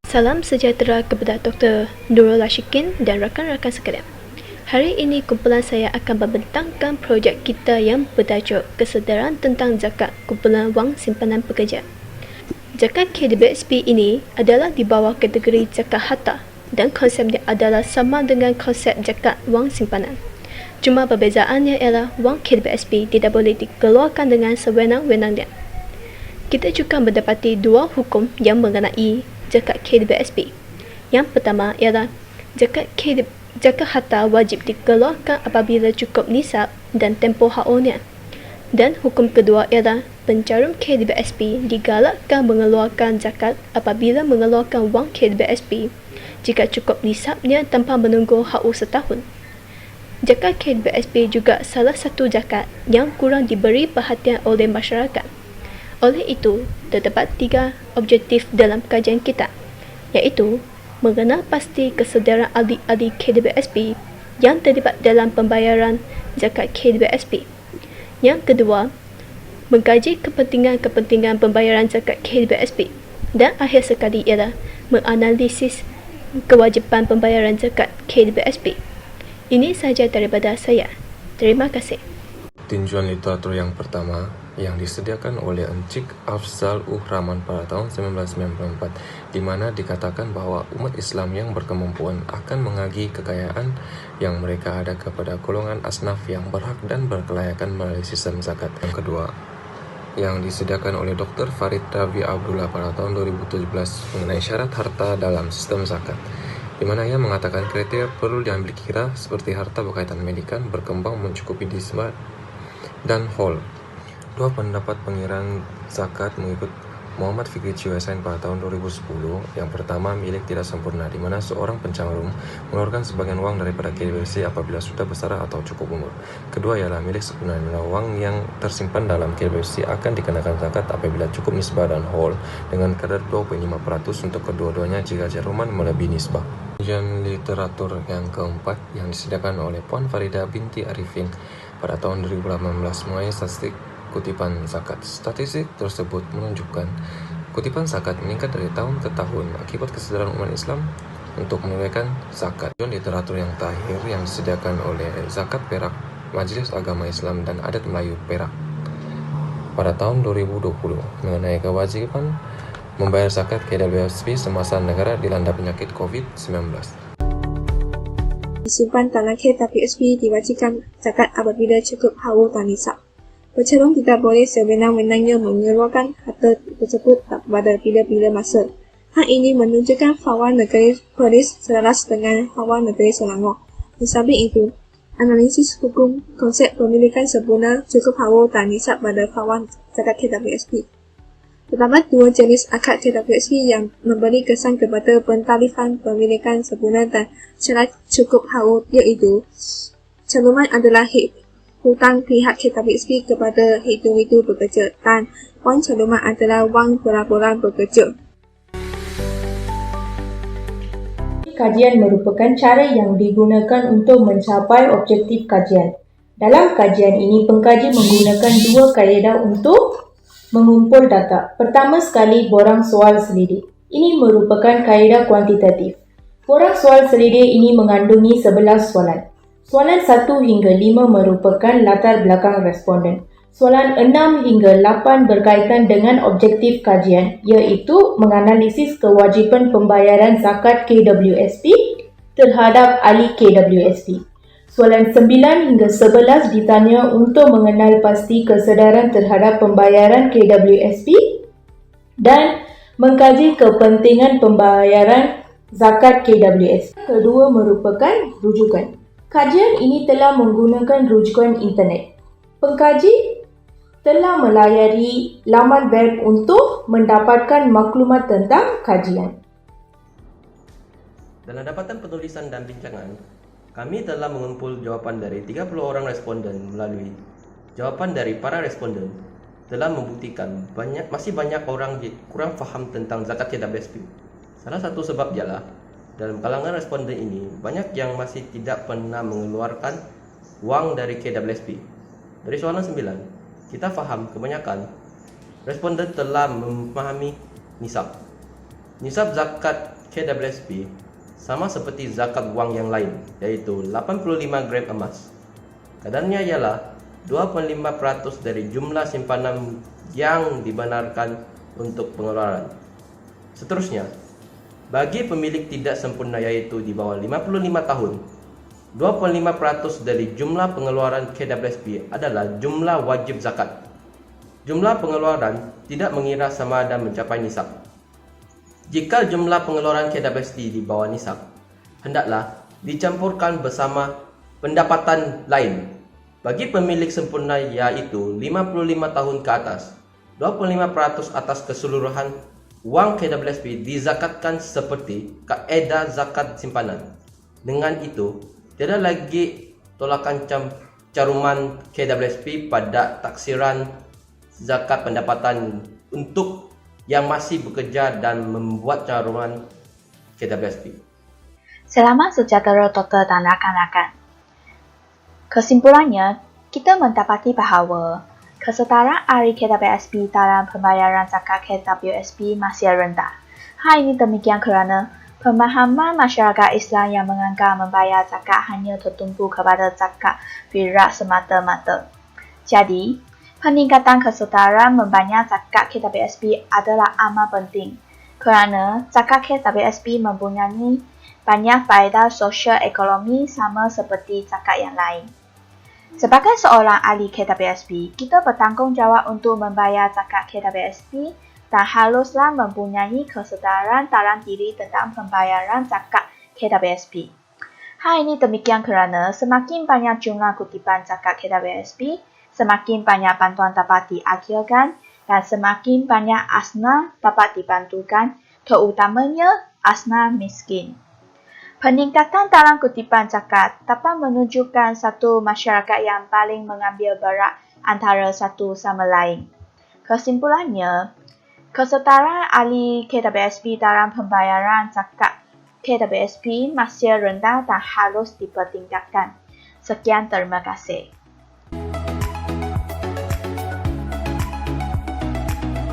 Salam sejahtera kepada Dr. Nurul Ashikin dan rakan-rakan sekalian. Hari ini kumpulan saya akan membentangkan projek kita yang bertajuk Kesedaran tentang Zakat Kumpulan Wang Simpanan Pekerja. Zakat KWSP ini adalah di bawah kategori zakat harta dan konsepnya adalah sama dengan konsep zakat wang simpanan. Cuma perbezaannya ialah wang KWSP tidak boleh dikeluarkan dengan sewenang-wenangnya. Kita juga mendapati dua hukum yang mengenai zakat KWSP. Yang pertama ialah zakat harta wajib dikeluarkan apabila cukup nisab dan tempoh haulnya. Dan hukum kedua ialah pencarum KWSP digalakkan mengeluarkan zakat apabila mengeluarkan wang KWSP jika cukup nisabnya tanpa menunggu haul setahun. Zakat KWSP juga salah satu zakat yang kurang diberi perhatian oleh masyarakat. Oleh itu, terdapat 3 objektif dalam kajian kita, iaitu mengenal pasti kesedaran ahli-ahli KWSP yang terlibat dalam pembayaran zakat KWSP. Yang kedua, mengkaji kepentingan pembayaran zakat KWSP. Dan akhir sekali ialah menganalisis kewajipan pembayaran zakat KWSP. Ini sahaja daripada saya. Terima kasih. Tinjauan literatur yang pertama yang disediakan oleh Encik Afzal Rahman pada tahun 1994, di mana dikatakan bahwa umat Islam yang berkemampuan akan mengagih kekayaan yang mereka ada kepada golongan asnaf yang berhak dan berkelayakan melalui sistem zakat. Yang kedua, yang disediakan oleh Dr. Farid Ravi Abdullah pada tahun 2017 mengenai syarat harta dalam sistem zakat, di mana ia mengatakan kriteria perlu diambil kira seperti harta berkaitan medikan, berkembang, mencukupi nisbah dan haul. Dua pendapat pengiraan zakat mengikut Muhammad Fikri Ciwasain pada tahun 2010. Yang pertama, milik tidak sempurna, di mana seorang pencarum mengeluarkan sebagian uang daripada KWSP apabila sudah besar atau cukup umur. Kedua ialah milik sempurna, di mana uang yang tersimpan dalam KWSP akan dikenakan zakat apabila cukup nisbah dan haul dengan kadar 2.5% untuk kedua-duanya jika jaruman melebihi nisbah. Kajian literatur yang keempat yang disediakan oleh Puan Farida binti Arifin pada tahun 2018 mengenai statistik kutipan zakat. Statistik tersebut menunjukkan kutipan zakat meningkat dari tahun ke tahun akibat kesadaran umat Islam untuk menunaikan zakat. Kajian literatur yang terakhir yang disediakan oleh Zakat Perak, Majelis Agama Islam dan Adat Melayu Perak pada tahun 2020 mengenai kewajiban membayar zakat KWSP semasa negara dilanda penyakit COVID-19. Disimpan dalam KWSP diwajibkan zakat apabila cukup haul dan nisab. Pecarum tidak boleh sewenang-wenangnya mengeluarkan harta tersebut pada bila-bila masa. Hal ini menunjukkan Fatwa Negeri Perlis selaras dengan Fatwa Negeri Selangor. Di samping itu, analisis hukum konsep pemilikan sempurna cukup haul dan nisab pada Fatwa zakat KWSP. Terdapat 2 jenis akad KWSP yang memberi kesan kepada pentarifan pemilikan sempurna dan syarat cukup haul, iaitu caluman adalah hutang pihak KWSP kepada hitung-hitung pekerja dan wang caluman adalah wang pelaporan pekerja. Kajian merupakan cara yang digunakan untuk mencapai objektif kajian. Dalam kajian ini, pengkaji menggunakan 2 kaedah untuk mengumpul data. Pertama sekali, borang soal selidik. Ini merupakan kaedah kuantitatif. Borang soal selidik ini mengandungi 11 soalan. Soalan 1 hingga 5 merupakan latar belakang responden. Soalan 6 hingga 8 berkaitan dengan objektif kajian, iaitu menganalisis kewajipan pembayaran zakat KWSP terhadap ahli KWSP. Soalan 9 hingga 11 ditanya untuk mengenal pasti kesedaran terhadap pembayaran KWSP dan mengkaji kepentingan pembayaran zakat KWSP. Kedua merupakan rujukan. Kajian ini telah menggunakan rujukan internet. Pengkaji telah melayari laman web untuk mendapatkan maklumat tentang kajian. Dalam dapatan penulisan dan bincangan, kami telah mengumpul jawapan dari 30 orang responden. Melalui jawapan dari para responden telah membuktikan masih banyak orang kurang faham tentang zakat KWSP. Salah satu sebab ialah dalam kalangan responden ini, banyak yang masih tidak pernah mengeluarkan wang dari KWSP. Dari soalan 9, kita faham kebanyakan responden telah memahami nisab. Nisab zakat KWSP sama seperti zakat wang yang lain, yaitu 85 gram emas. Kadarnya ialah 25% dari jumlah simpanan yang dibenarkan untuk pengeluaran. Seterusnya, bagi pemilik tidak sempurna yaitu di bawah 55 tahun, 25% dari jumlah pengeluaran KWSP adalah jumlah wajib zakat. Jumlah pengeluaran tidak mengira sama ada mencapai nisab. Jika jumlah pengeluaran KWSP di bawah nisab, hendaklah dicampurkan bersama pendapatan lain. Bagi pemilik sempurna yaitu 55 tahun ke atas, 25% atas keseluruhan wang KWSP dizakatkan seperti kaedah zakat simpanan. Dengan itu, tiada lagi tolakan caruman KWSP pada taksiran zakat pendapatan untuk yang masih bekerja dan membuat caruman KWSP. Selamat sejahtera Dr. dan rakan-rakan. Kesimpulannya, kita mendapati bahawa kesetaraan ahli KWSP dalam pembayaran zakat KWSP masih rendah. Hal ini demikian kerana pemahaman masyarakat Islam yang menganggap membayar zakat hanya tertumpu kepada zakat fitrah semata-mata. Jadi, peningkatan kesetaraan membayar zakat KWSP adalah amat penting kerana zakat KWSP mempunyai banyak faedah sosial ekonomi sama seperti zakat yang lain. Sebagai seorang ahli KWSP, kita bertanggungjawab untuk membayar zakat KWSP dan haruslah mempunyai kesedaran dalam diri tentang pembayaran zakat KWSP. Hal ini demikian kerana semakin banyak jumlah kutipan zakat KWSP, semakin banyak bantuan dapat diakhirkan dan semakin banyak asnaf dapat dibantukan, terutamanya asnaf miskin. Peningkatan dalam kutipan zakat dapat menunjukkan satu masyarakat yang paling mengambil berat antara satu sama lain. Kesimpulannya, kesetaraan ahli KWSP dalam pembayaran zakat KWSP masih rendah dan harus dipertingkatkan. Sekian, terima kasih.